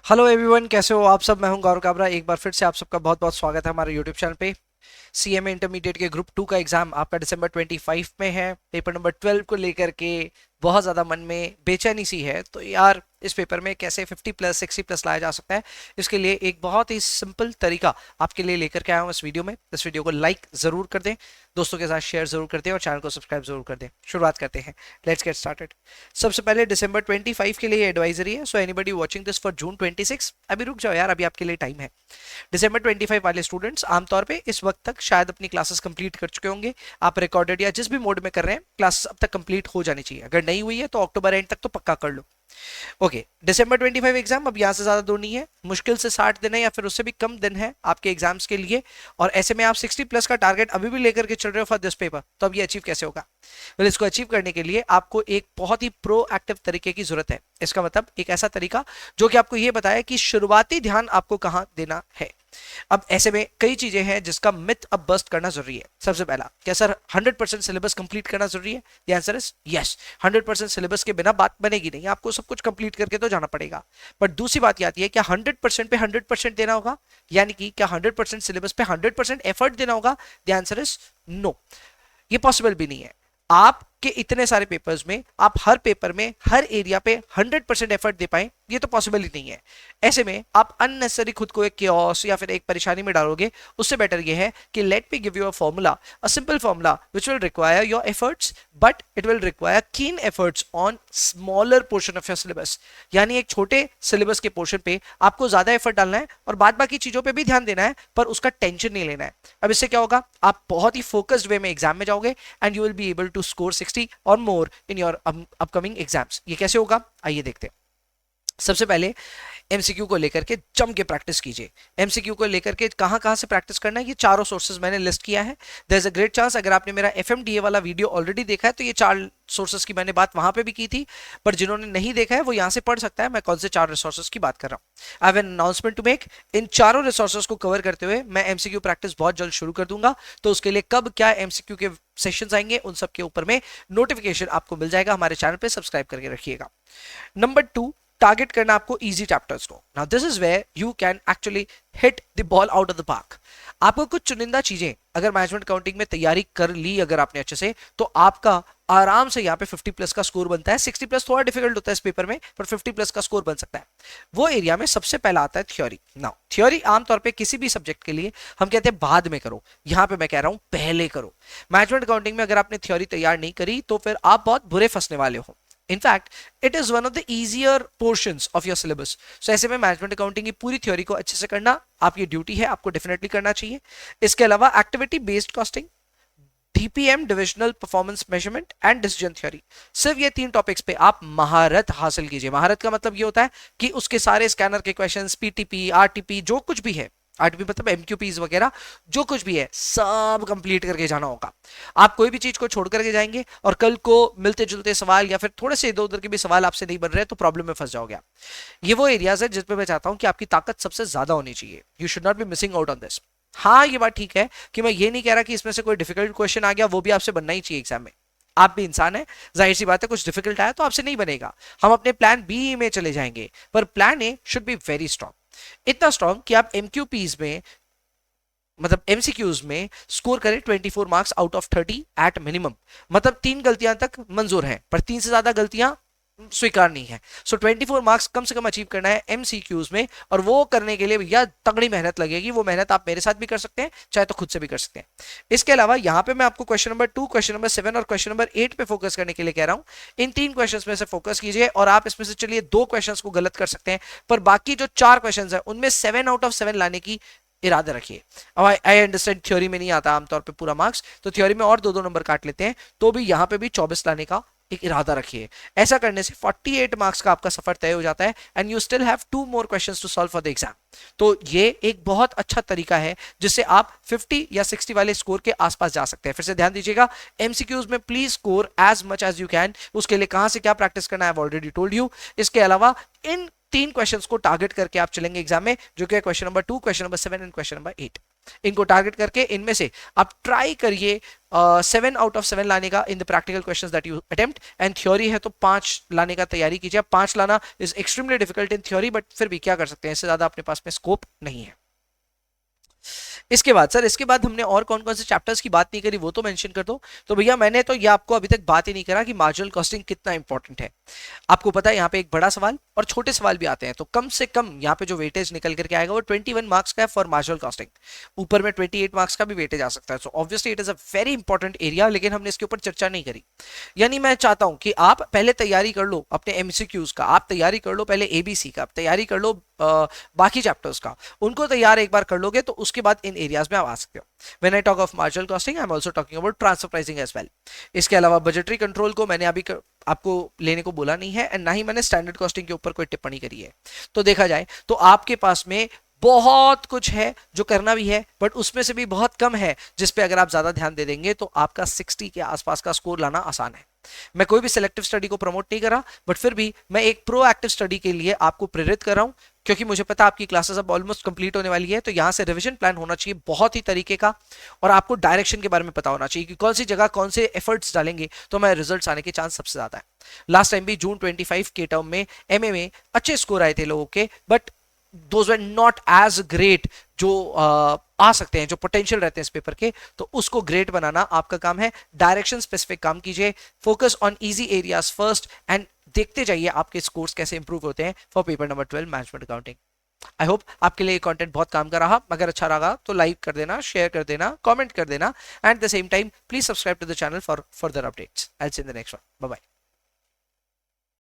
Hello everyone, कैसे हो आप सब। मैं हूं गौरव काबरा। एक बार फिर से आप सबका बहुत बहुत स्वागत है हमारे यूट्यूब चैनल पे। सीएमए इंटरमीडिएट के ग्रुप 2 का एग्जाम आपका दिसंबर 25 में है। पेपर नंबर 12 को लेकर के बहुत ज़्यादा मन में बेचैनी सी है, तो यार इस पेपर में कैसे 50 प्लस 60 प्लस लाया जा सकता है, इसके लिए एक बहुत ही सिंपल तरीका आपके लिए लेकर के आया हूँ इस वीडियो में। इस वीडियो को लाइक ज़रूर कर दें, दोस्तों के साथ शेयर ज़रूर कर दें और चैनल को सब्सक्राइब ज़रूर कर दें। शुरुआत करते हैं, लेट्स गेट स्टार्टेड। सबसे पहले दिसंबर 25 के लिए एडवाइजरी है। So anybody watching this for जून 26, अभी रुक जाओ यार, अभी आपके लिए टाइम है। दिसंबर 25 वाले स्टूडेंट्स आमतौर पे इस वक्त तक शायद अपनी क्लासेस कंप्लीट कर चुके होंगे। आप रिकॉर्डेड या जिस भी मोड में कर रहे हैं, क्लासेस अब तक कंप्लीट हो जानी चाहिए। अगर नहीं हुई है तो अक्टूबर एंड तक तो पक्का कर लो। ओके, दिसंबर 25 एग्जाम अब यहाँ से ज्यादा दूर नहीं है, मुश्किल से 60 दिन है या फिर उससे भी कम दिन है आपके एग्जाम्स के लिए। और ऐसे में आप 60 प्लस का टारगेट अभी भी लेकर के चल रहे हो फॉर दिस पेपर, तो अब ये अचीव कैसे होगा। well, इसको अचीव करने के लिए आपको एक बहुत ही प्रोएक्टिव तरीके की जरूरत है। इसका मतलब एक ऐसा तरीका जो कि आपको ये बताए कि शुरुआती ध्यान आपको कहां देना है। अब ऐसे में कई चीजें हैं जिसका मिथ अब बस्ट करना जरूरी है। सबसे पहला, क्या सर 100% सिलेबस कंप्लीट करना जरूरी है? The answer is yes. 100% syllabus के बिना बात बनेगी नहीं, आपको सब कुछ कंप्लीट करके तो जाना पड़ेगा। पर दूसरी बात ये आती है, क्या 100% पे 100% देना होगा, यानी कि क्या 100% सिलेबस पे 100% एफर्ट देना होगा? The answer is no. ये पॉसिबल भी नहीं है। आपके इतने सारे पेपर्स में आप हर पेपर में हर एरिया पे 100% एफर्ट दे पाए, ये तो पॉसिबल ही नहीं है। ऐसे में आप अननेसेसरी खुद को एक क्योस या फिर एक परेशानी में डालोगे। उससे बेटर ये है कि let me give you a formula, a simple formula which will require your efforts, but it will require keen efforts on smaller portion of your syllabus. यानी एक छोटे सिलेबस के पोर्शन पे आपको ज्यादा एफर्ट डालना है और बाद बाकी चीजों पे भी ध्यान देना है, पर उसका टेंशन नहीं लेना है। अब इससे क्या होगा, आप बहुत ही फोकस्ड वे में एग्जाम में जाओगे and you will be able to score 60 और more in your upcoming exams. ये कैसे होगा, आइए देखते हैं। सबसे पहले एमसीक्यू को लेकर के जम के प्रैक्टिस कीजिए। एमसीक्यू को लेकर के कहां कहां से प्रैक्टिस करना है, ये चारों सोर्सेज मैंने लिस्ट किया है। There is a great chance, अगर आपने मेरा एफएमडीए वाला वीडियो ऑलरेडी देखा है तो ये चार सोर्सेज की मैंने बात वहां पे भी की थी, पर जिन्होंने नहीं देखा है वो यहां से पढ़ सकता है मैं कौन से चार रिसोर्सेज की बात कर रहा हूं। I have an announcement to make. इन चारों रिसोर्सेज को कवर करते हुए मैं एमसीक्यू प्रैक्टिस बहुत जल्द शुरू कर दूंगा, तो उसके लिए कब क्या एमसीक्यू के सेशंस आएंगे उन सब के ऊपर में नोटिफिकेशन आपको मिल जाएगा। हमारे चैनल पे सब्सक्राइब करके रखिएगा। नंबर 2, टारगेट करना आपको इजी चैप्टर्स को। Now this is where you can actually hit the ball out of the park. आपको कुछ चुनिंदा चीजें अगर मैनेजमेंट अकाउंटिंग में तैयारी कर ली अगर आपने अच्छे से, तो आपका आराम से यहाँ पे 50 प्लस का स्कोर बनता है। 60 प्लस थोड़ा डिफिकल्ट होता है इस पेपर में, पर 50 प्लस का स्कोर बन सकता है। वो एरिया में सबसे पहला आता है थ्योरी। नाउ थ्योरी आमतौर पे किसी भी सब्जेक्ट के लिए हम कहते हैं बाद में करो, यहाँ पे मैं कह रहा हूं पहले करो। मैनेजमेंट अकाउंटिंग में अगर आपने थ्योरी तैयार नहीं करी तो फिर आप बहुत बुरे फंसने वाले हो। In fact, it is one of the easier portions of your syllabus. So ऐसे में मैनेजमेंट अकाउंटिंग की पूरी थ्योरी को अच्छे से करना आपकी ड्यूटी है, आपको डेफिनेटली करना चाहिए। इसके अलावा activity based costing, DPM divisional performance measurement and decision theory, सिर्फ ये 3 टॉपिक्स पे आप महारत हासिल कीजिए। महारत का मतलब ये होता है कि उसके सारे स्कैनर के क्वेश्चंस, पीटीपी, आरटीपी, जो कुछ भी है, आरटीपी मतलब एमक्यूपीज वगैरह, जो कुछ भी है सब कंप्लीट करके जाना होगा। आप कोई भी चीज को छोड़ करके जाएंगे और कल को मिलते जुलते सवाल या फिर थोड़े से इधर उधर के भी सवाल आपसे नहीं बन रहे तो प्रॉब्लम में फंस जाओगे आप। ये वो एरियाज है जिसपे मैं चाहता हूं कि आपकी ताकत सबसे ज्यादा होनी चाहिए। You should not be missing out on this. हाँ, ये बात ठीक है कि मैं ये नहीं कह रहा कि इसमें से कोई डिफिकल्ट क्वेश्चन आ गया वो भी आपसे बनना ही चाहिए एग्जाम में। आप भी इंसान है, जाहिर सी बात है, कुछ डिफिकल्ट आया तो आपसे नहीं बनेगा। हम अपने प्लान बी में चले जाएंगे, पर plan A should be very strong, इतना स्ट्रांग कि आप एमक्यूपीज में मतलब एमसीक्यूज में स्कोर करें 24 marks out of 30 at minimum. मतलब 3 गलतियां तक मंजूर हैं, पर 3 से ज्यादा गलतियां स्वीकार नहीं है। सो 24 मार्क्स कम से कम अचीव करना है एमसीक्यूज में, और वो करने के लिए भैया तगड़ी मेहनत लगेगी। वो मेहनत आप मेरे साथ भी कर सकते हैं, चाहे तो खुद से भी कर सकते हैं। इसके अलावा यहाँ पे मैं आपको क्वेश्चन नंबर 2, क्वेश्चन नंबर 7 और क्वेश्चन नंबर 8 पे फोकस करने के लिए कह रहा हूं। इन 3 क्वेश्चन में से फोकस कीजिए, और आप इसमें से चलिए 2 क्वेश्चन को गलत कर सकते हैं, पर बाकी जो 4 क्वेश्चन है उनमें 7 आउट ऑफ 7 लाने की इरादा रखिए। अब आई अंडरस्टैंड थ्योरी में नहीं आता आमतौर पे पूरा मार्क्स, तो थ्योरी में और 2-2 नंबर काट लेते हैं, तो भी यहां पे भी 24 लाने का एक इरादा रखिए। ऐसा करने से 48 मार्क्स का आपका सफर तय हो जाता है and you still have 2 more questions to solve for the exam. तो ये एक बहुत अच्छा तरीका है जिससे आप 50 या 60 वाले स्कोर के आसपास जा सकते हैं। फिर से ध्यान दीजिएगा, एमसीक्यूज में please score as much as you can. उसके लिए कहां से क्या प्रैक्टिस करना है I have already told you. इसके अलावा इन 3 क्वेश्चंस को टारगेट करके आप चलेंगे एग्जाम में, जो कि question number 2, question number 7 and question number 8। इनको टारगेट करके इनमें से आप ट्राई करिए 7 out of 7 लाने का in the practical questions that you attempt, and theory है तो 5 लाने का तैयारी कीजिए। 5 लाना is extremely difficult in theory, but फिर भी क्या कर सकते हैं, इससे ज्यादा अपने पास में स्कोप नहीं है। इसके बाद सर, इसके बाद हमने और कौन कौन से चैप्टर्स की बात नहीं करी, वो तो मेंशन कर दो। तो भैया मैंने तो ये आपको अभी तक बात ही नहीं करा कि मार्जिनल कॉस्टिंग कितना इंपॉर्टेंट है। आपको पता है यहाँ पे एक बड़ा सवाल और छोटे सवाल भी आते हैं, तो कम से कम यहाँ पे जो वेटेज निकल करके आएगा वो 21 मार्क्स का है फॉर मार्जिनल कॉस्टिंग। ऊपर में 28 मार्क्स का भी वेटेज आ सकता है। So obviously it is a very important area, लेकिन हमने इसके ऊपर चर्चा नहीं करी। यानी मैं चाहता हूं कि आप पहले तैयारी कर लो अपने एमसीक्यूज का, आप तैयारी कर लो पहले एबीसी का, आप तैयारी कर लो बाकी चैप्टर्स का, उनको तैयार एक बार कर लोगे तो उसके बाद इन एरियाज में आप आ सकते हो। When I talk of marginal costing I am also talking about transfer pricing as well. इसके अलावा बजटरी कंट्रोल को मैंने अभी आपको लेने को बोला नहीं है, एंड ना ही मैंने स्टैंडर्ड कॉस्टिंग के ऊपर कोई टिप्पणी करी है। तो देखा जाए तो आपके पास में बहुत कुछ है जो करना भी है, बट उसमें से भी बहुत कम है जिस पे अगर आप ज्यादा ध्यान दे देंगे तो आपका 60 के आसपास का स्कोर लाना आसान है। मैं कोई भी सिलेक्टिव स्टडी को प्रमोट नहीं कर रहा, बट फिर भी मैं एक प्रोएक्टिव स्टडी के लिए आपको प्रेरित कर रहा हूं, क्योंकि मुझे पता आपकी क्लासेस अब ऑलमोस्ट कंप्लीट होने वाली है। तो यहां से रिवीजन प्लान होना चाहिए बहुत ही तरीके का, और आपको डायरेक्शन के बारे में पता होना चाहिए कि कौन सी जगह कौन से एफर्ट्स डालेंगे तो मैं रिजल्ट्स आने के चांस सबसे ज्यादा है। लास्ट टाइम भी जून 25 के टर्म में एमए में अच्छे स्कोर आए थे लोगों के, but those were not as great जो आ सकते हैं, जो पोटेंशियल रहते हैं इस पेपर के, तो उसको ग्रेट बनाना आपका काम है। डायरेक्शन स्पेसिफिक काम कीजिए, focus on easy areas first, and देखते जाइए आपके स्कोर्स कैसे इंप्रूव होते हैं for paper number 12 management accounting. I hope आपके लिए कंटेंट बहुत काम का रहा। अगर अच्छा लगा तो लाइक कर देना, शेयर कर देना, कमेंट कर देना, and at the same time please subscribe to the channel for further updates. I will see in the next one. Bye bye.